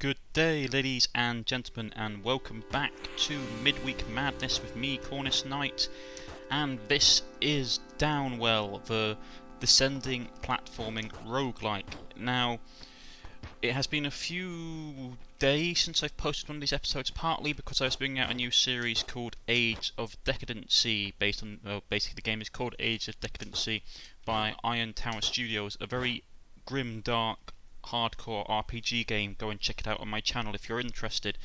Good day, ladies and gentlemen, and welcome back to Midweek Madness with me, Cornish-Knight, and this is Downwell, the descending platforming roguelike. Now, it has been a few days since I've posted one of these episodes, partly because I was bringing out a new series called Age of Decadency, based on, basically the game is called Age of Decadency by Iron Tower Studios, a very grim, dark, hardcore RPG game. Go and check it out on my channel if you're interested.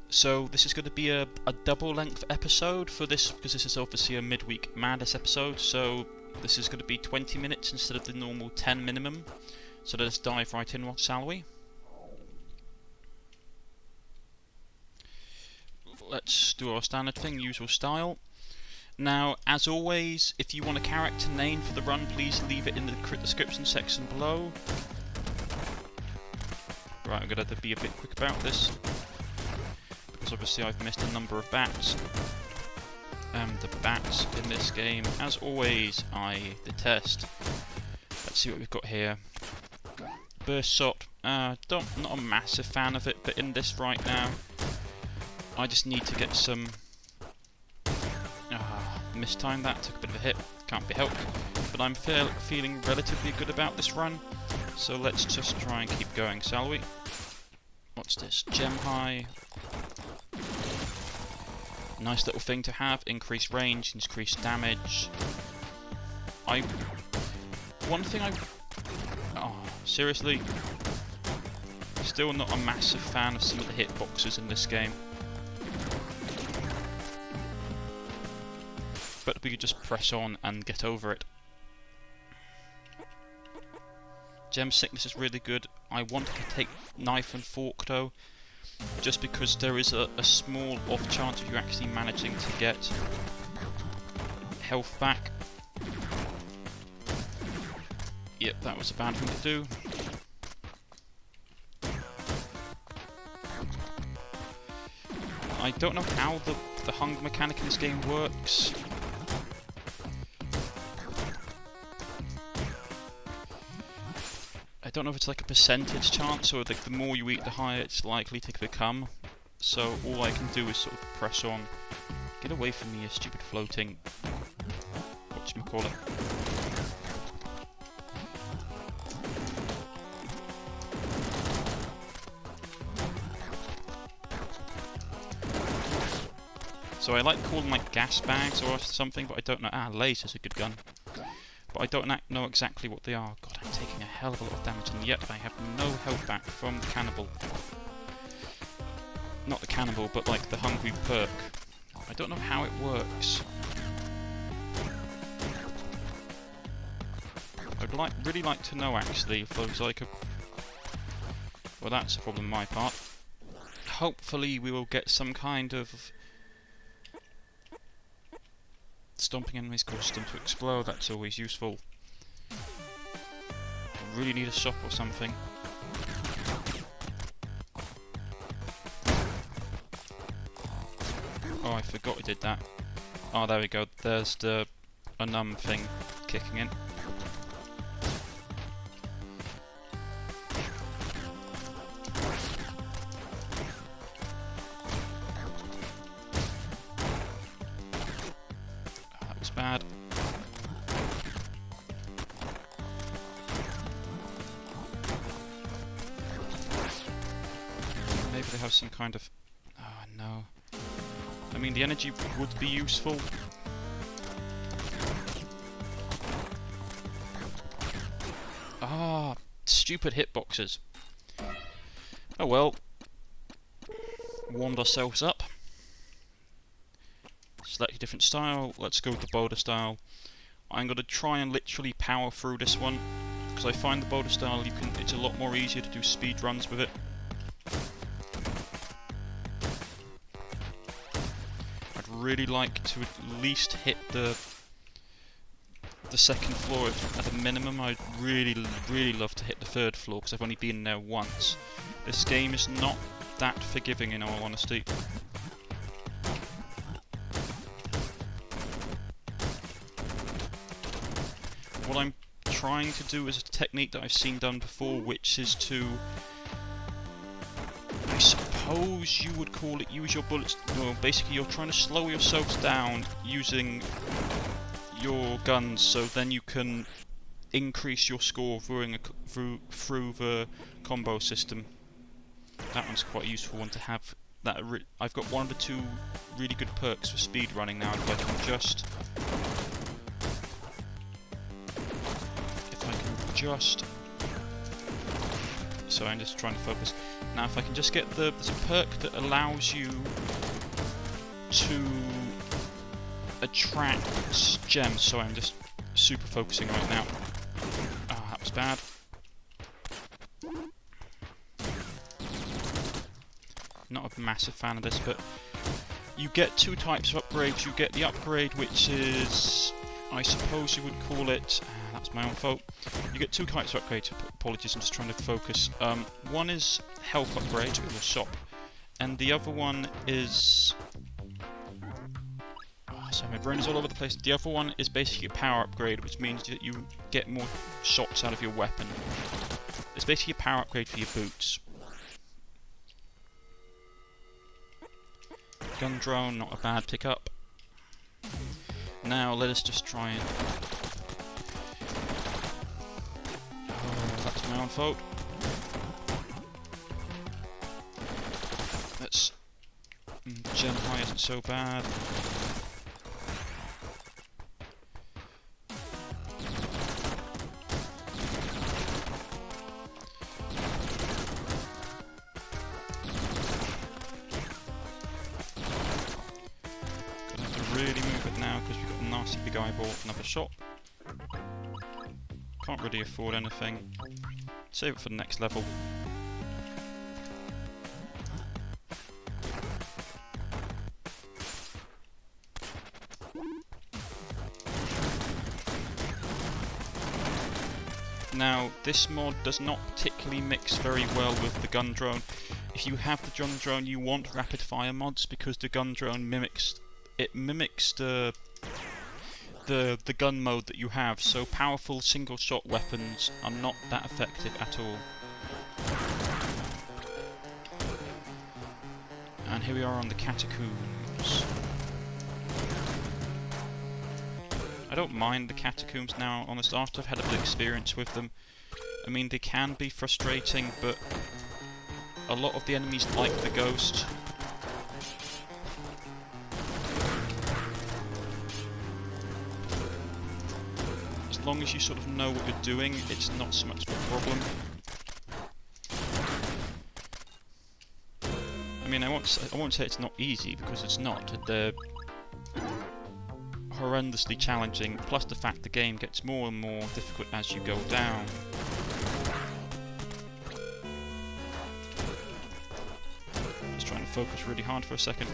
So this is going to be a double length episode for this, because this is obviously a midweek madness episode, so this is going to be 20 minutes instead of the normal 10 minimum. So let's dive right in, shall we? Let's do our standard thing, usual style. Now, as always, if you want a character name for the run, please leave it in the description section below. Right, I'm going to have to be a bit quick about this, because obviously I've missed a number of bats. And the bats in this game, as always, I detest. Let's see what we've got here. Burst shot, not a massive fan of it, but in this right now, I just need to get some... mistimed that, took a bit of a hit, can't be helped. But I'm feeling relatively good about this run, so let's just try and keep going, shall we? What's this? Gem high. Nice little thing to have, increased range, increased damage. Seriously? Still not a massive fan of some of the hitboxes in this game. But we could just press on and get over it. Gem sickness is really good. I want to take knife and fork though, just because there is a small off chance of you actually managing to get health back. Yep, that was a bad thing to do. I don't know how the hunger mechanic in this game works. I don't know if it's like a percentage chance, or like the more you eat the higher it's likely to become. So all I can do is sort of press on. Get away from me, you stupid floating... whatchamacallit. So I like calling like gas bags or something, but I don't know. Laser's a good gun. But I don't know exactly what they are. God, I'm taking a hell of a lot of damage, and yet I have no health back from the cannibal. Not the cannibal, but like the hungry perk. I don't know how it works. I'd really like to know actually if there's like a... Well, that's a problem on my part. Hopefully we will get some kind of... Stomping enemies cause them to explode, that's always useful. I really need a shop or something. Oh, I forgot we did that. Oh, there we go, there's the thing kicking in. Bad. Maybe they have some kind of... Oh no. I mean, the energy would be useful. Ah, stupid hitboxes. Oh well. Warmed ourselves up. Select a different style, let's go with the Boulder style. I'm going to try and literally power through this one, because I find the Boulder style, it's a lot more easier to do speed runs with it. I'd really like to at least hit the second floor at a minimum. I'd really love to hit the third floor, because I've only been there once. This game is not that forgiving in all honesty. What I'm trying to do is a technique that I've seen done before, which is to suppose you would call it use your bullets. Well, basically you're trying to slow yourselves down using your guns, so then you can increase your score through the combo system. That one's quite a useful one to have. I've got one of the two really good perks for speed running now. If I can just sorry, I'm just trying to focus. Now if I can just get there's a perk that allows you to attract gems. Sorry, I'm just super focusing right now. Oh, that was bad. Not a massive fan of this, but you get two types of upgrades. You get the upgrade which is, I suppose you would call it, that's my own fault. You get two types of upgrades. Apologies, I'm just trying to focus. One is health upgrade, it will shop, and the other one is... Sorry, my brain is all over the place. The other one is basically a power upgrade, which means that you get more shots out of your weapon. It's basically a power upgrade for your boots. Gun drone, not a bad pickup. Now let us just try and... Oh, that's my own fault. Let's... Gem high isn't so bad. Really move it now because we've got a nasty big eyeball. Another shot. Can't really afford anything. Save it for the next level. Now, this mod does not particularly mix very well with the gun drone. If you have the gun drone, you want rapid fire mods because the gun drone mimics the gun mode that you have, so powerful single shot weapons are not that effective at all. And here we are on the Catacombs. I don't mind the Catacombs now, honestly, after I've had a bit of experience with them. I mean, they can be frustrating, but a lot of the enemies like the ghost. As long as you sort of know what you're doing, it's not so much of a problem. I mean, I won't say it's not easy, because it's not. They're horrendously challenging, plus the fact the game gets more and more difficult as you go down. Just trying to focus really hard for a second.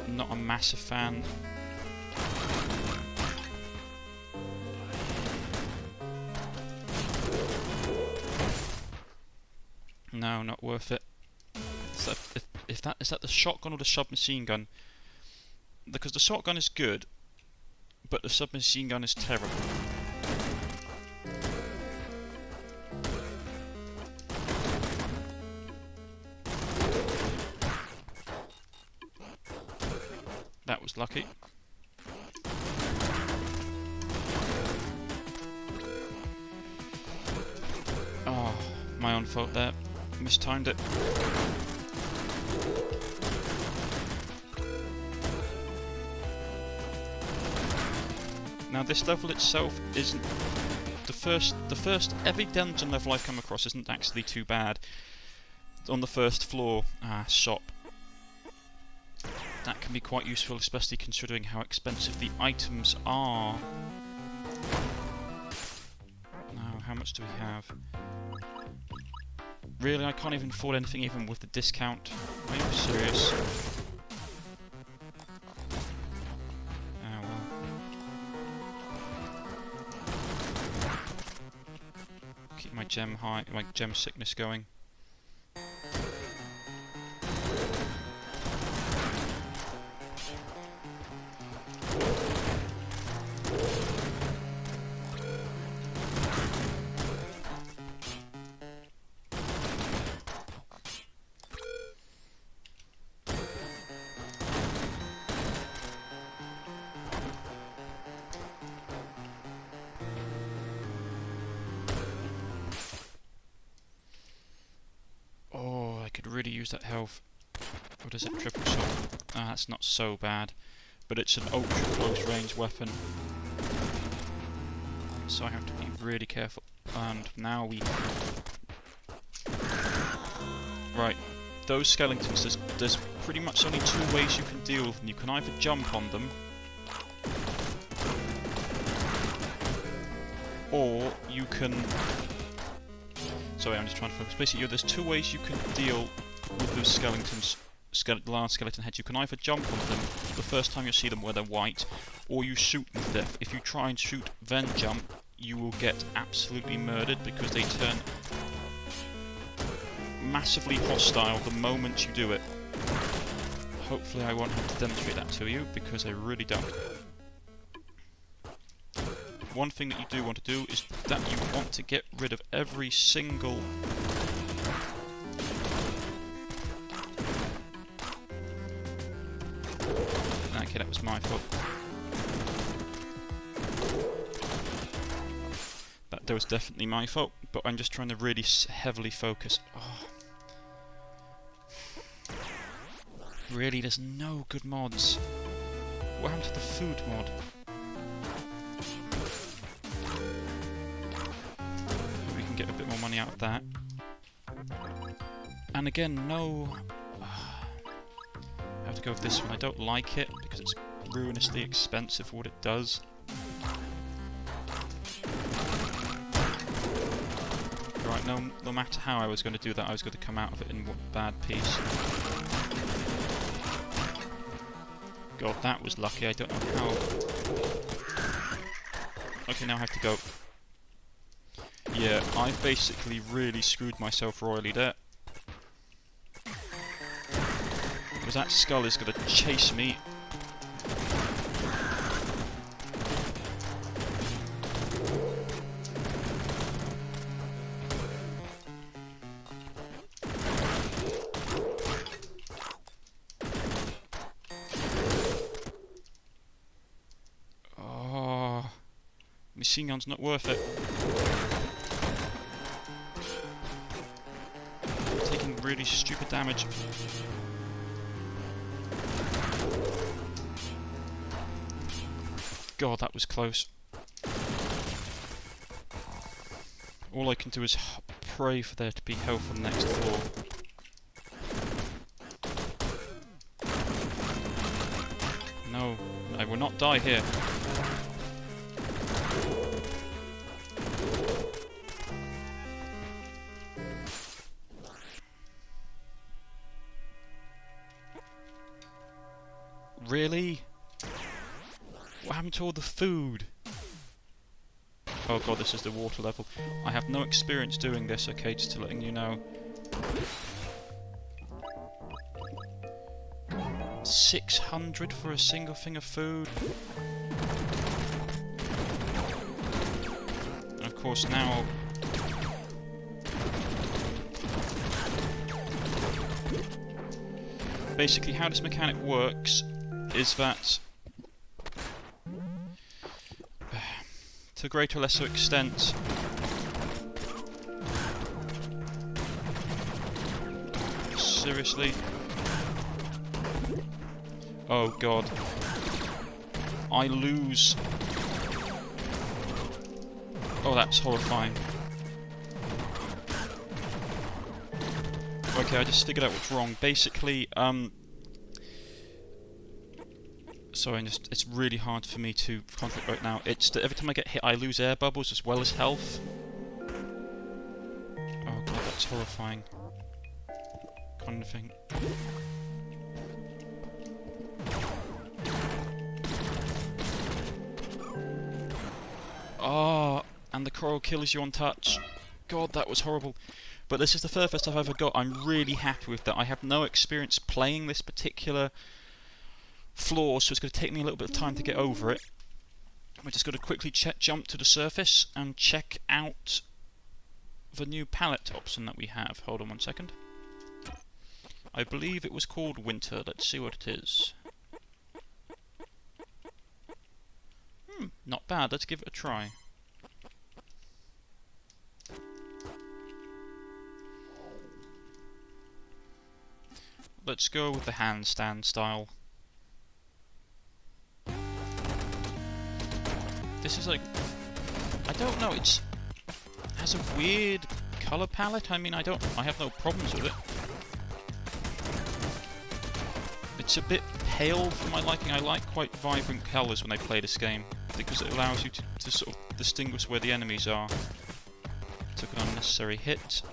Not a massive fan. No, not worth it. So is that the shotgun or the submachine gun? Because the shotgun is good, but the submachine gun is terrible. That was lucky. Oh, my own fault there. Mistimed it. Now this level itself isn't the first every dungeon level I come across isn't actually too bad. On the first floor, shop. That can be quite useful, especially considering how expensive the items are. Now, how much do we have? Really, I can't even afford anything even with the discount. Are you serious? Oh well. Keep my gem high, my gem sickness going. could really use that health. What is it? Triple shot. Ah, that's not so bad. But it's an ultra close range weapon. So I have to be really careful. And now we... Right. Those skeletons, there's pretty much only two ways you can deal with them. You can either jump on them, or you can... Sorry, I'm just trying to focus. Basically, there's two ways you can deal with those skeletons, large skeleton heads. You can either jump on them the first time you see them where they're white, or you shoot them to death. If you try and shoot then jump, you will get absolutely murdered because they turn massively hostile the moment you do it. Hopefully I won't have to demonstrate that to you, because I really don't. One thing that you do want to do is that you want to get rid of every single... Okay, that was my fault. That was definitely my fault, but I'm just trying to really heavily focus. Oh. Really, there's no good mods. What happened to the food mod? We can get a bit more money out of that. And again, no... I have to go with this one. I don't like it because it's ruinously expensive for what it does. Right, no matter how I was going to do that, I was going to come out of it in one bad piece. God, that was lucky. I don't know how. Okay, now I have to go. Yeah, I basically really screwed myself royally there. Because that skull is going to chase me. Machine gun's not worth it. I'm taking really stupid damage. God, that was close. All I can do is pray for there to be health on the next floor. No, I will not die here. Really? What happened to all the food? Oh god, this is the water level. I have no experience doing this, okay, just to letting you know. 600 for a single thing of food? And of course now... Basically how this mechanic works is that, to a greater or lesser extent, seriously? Oh god. I lose. Oh, that's horrifying. Okay, I just figured out what's wrong. Basically, sorry, it's really hard for me to concentrate right now. It's that every time I get hit, I lose air bubbles as well as health. Oh god, that's horrifying. Kind of thing. Oh, and the coral kills you on touch. God, that was horrible. But this is the furthest I've ever got. I'm really happy with that. I have no experience playing this particular floor, so it's going to take me a little bit of time to get over it. We're just going to quickly jump to the surface and check out the new palette option that we have. Hold on one second. I believe it was called Winter. Let's see what it is. Not bad. Let's give it a try. let's go with the handstand style. This is like, I don't know, it has a weird colour palette. I mean, I have no problems with it. It's a bit pale for my liking. I like quite vibrant colours when I play this game, because it allows you to sort of distinguish where the enemies are. Took an unnecessary hit.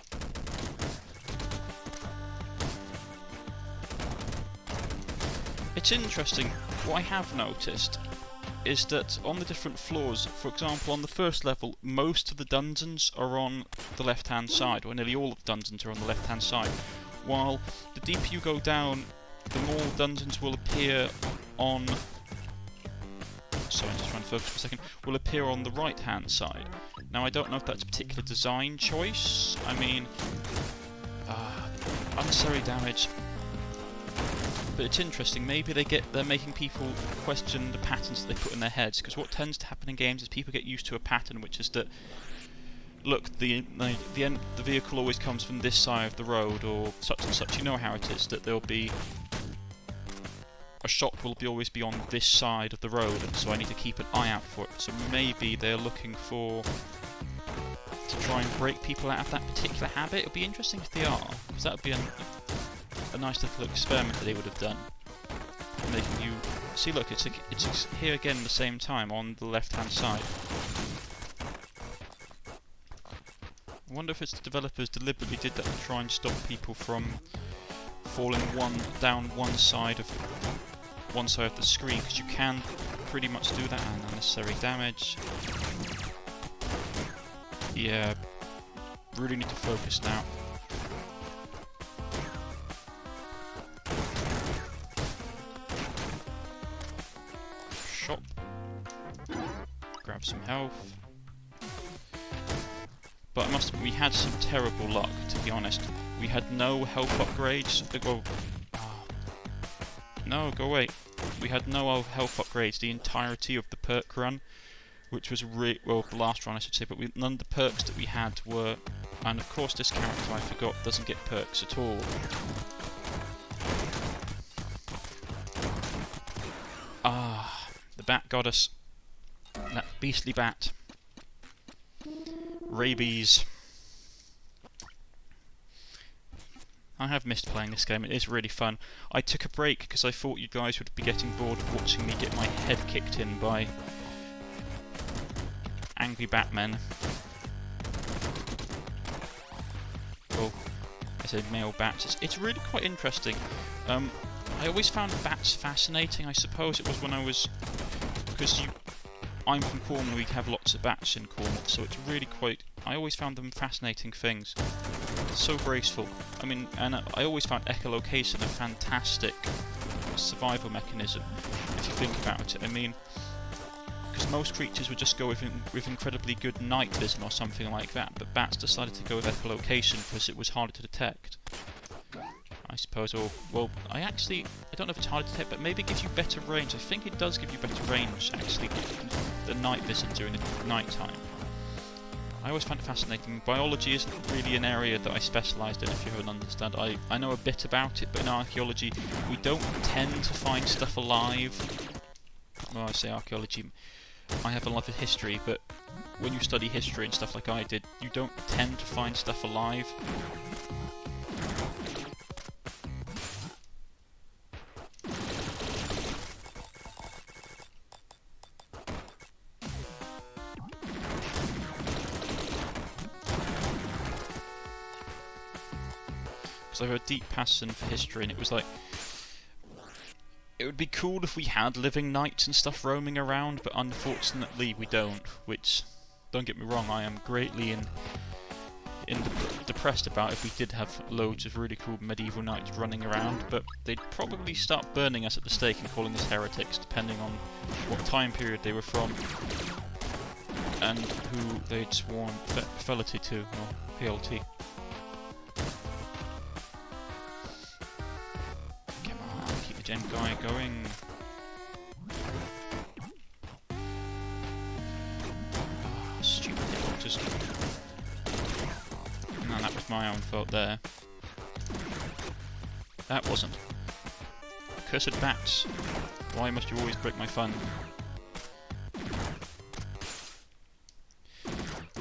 It's interesting, what I have noticed is that on the different floors, for example on the first level, most of the dungeons are on the left hand side, or nearly all of the dungeons are on the left hand side, while the deeper you go down, the more dungeons will appear on... Sorry, I'm just trying to focus for a second. Will appear on the right hand side. Now I don't know if that's a particular design choice. I mean... unnecessary damage. But it's interesting, maybe they're making people question the patterns that they put in their heads, because what tends to happen in games is people get used to a pattern, which is that, look, the vehicle always comes from this side of the road, or such and such. You know how it is, that there'll be... a shop will always be on this side of the road, and so I need to keep an eye out for it. So maybe they're looking to try and break people out of that particular habit. It'll be interesting if they are, because that would be a nice little experiment that they would have done. Making you see, look, it's here again at the same time on the left-hand side. I wonder if it's the developers deliberately did that to try and stop people from falling down one side of the screen, because you can pretty much do that. And unnecessary damage. Yeah, really need to focus now. Shop. Grab some health. But we had some terrible luck, to be honest. We had no health upgrades. No, go away. We had no health upgrades the entirety of the perk run, which was well, the last run I should say, but none of the perks that we had were... And of course this character, I forgot, doesn't get perks at all. The bat goddess. That beastly bat. Rabies. I have missed playing this game. It is really fun. I took a break because I thought you guys would be getting bored of watching me get my head kicked in by angry Batmen. Well, I said male bats. It's really quite interesting. I always found bats fascinating. I suppose it was when I was... Because I'm from Cornwall, we have lots of bats in Cornwall, so it's really quite... I always found them fascinating things. So graceful. I mean, and I always found echolocation a fantastic survival mechanism, if you think about it. I mean, because most creatures would just go with incredibly good night vision or something like that, but bats decided to go with echolocation because it was harder to detect. I suppose, or, well, I don't know if it's harder to detect, but maybe it gives you better range. I think it does give you better range, actually, the night vision during the night time. I always find it fascinating. Biology isn't really an area that I specialised in, if you don't understand. I know a bit about it, but in archaeology, we don't tend to find stuff alive. Well, I say archaeology, I have a love of history, but when you study history and stuff like I did, you don't tend to find stuff alive. I have a deep passion for history, and it was like, it would be cool if we had living knights and stuff roaming around, but unfortunately we don't, which, don't get me wrong, I am greatly depressed about if we did have loads of really cool medieval knights running around, but they'd probably start burning us at the stake and calling us heretics, depending on what time period they were from and who they'd sworn fealty to, or PLT. Gem guy going. Oh, stupid just. No, that was my own fault there. That wasn't. Cursed bats. Why must you always break my fun?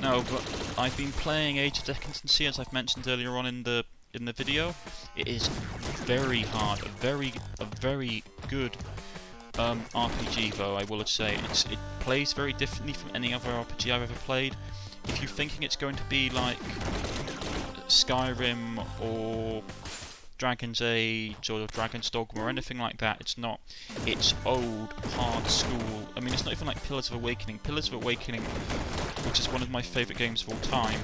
No, but I've been playing Age of Decadency, as I've mentioned earlier on in the video. It is very hard, a very good RPG, though, I will say. It plays very differently from any other RPG I've ever played. If you're thinking it's going to be like Skyrim or Dragon's Age or Dragon's Dogma or anything like that, it's not. It's old, hard school. I mean, it's not even like Pillars of Awakening. Pillars of Awakening, which is one of my favourite games of all time,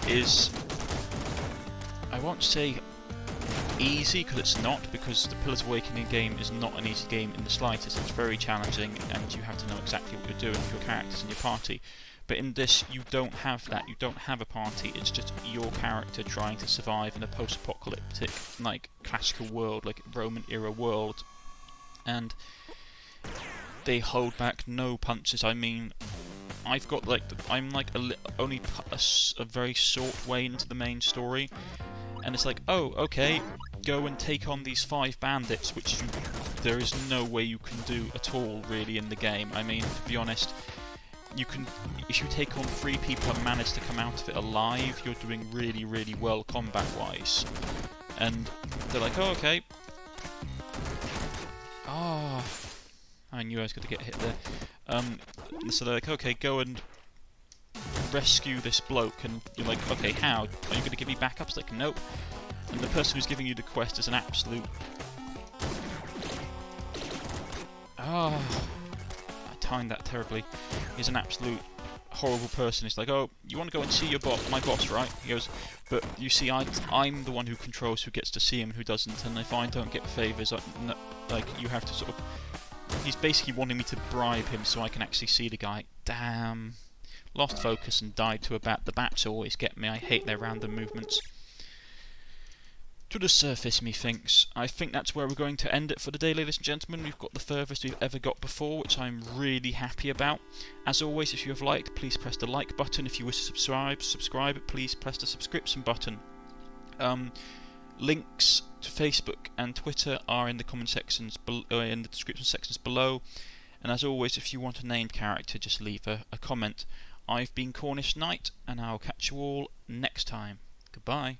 is, I won't say easy, because it's not, because the Pillars of Awakening game is not an easy game in the slightest. It's very challenging, and you have to know exactly what you're doing with your characters and your party. But in this, you don't have that. You don't have a party. It's just your character trying to survive in a post-apocalyptic, like, classical world, like Roman-era world. And they hold back no punches. I mean, I've got, like, I'm, like, only a very short way into the main story. And it's like, oh, okay, go and take on these 5 bandits, which there is no way you can do at all, really, in the game. I mean, to be honest, you can, if you take on 3 people and manage to come out of it alive, you're doing really, really well combat-wise. And they're like, oh, okay. Oh, I knew I was going to get hit there. So they're like, okay, go and rescue this bloke, and you're like, okay, how? Are you going to give me backups? Like, nope. And the person who's giving you the quest is an absolute... Oh, I timed that terribly. He's an absolute horrible person. He's like, oh, you want to go and see my boss, right? He goes, but you see, I'm the one who controls who gets to see him and who doesn't, and if I don't get favours, like, you have to sort of... He's basically wanting me to bribe him so I can actually see the guy. Damn. Lost focus and died to a bat. The bats always get me. I hate their random movements. To the surface, methinks. I think that's where we're going to end it for the day, ladies and gentlemen. We've got the furthest we've ever got before, which I'm really happy about. As always, if you have liked, please press the like button. If you wish to subscribe, please press the subscription button. Links to Facebook and Twitter are in the comment sections, in the description sections below. And as always, if you want a named character, just leave a comment. I've been Cornish-Knight, and I'll catch you all next time. Goodbye.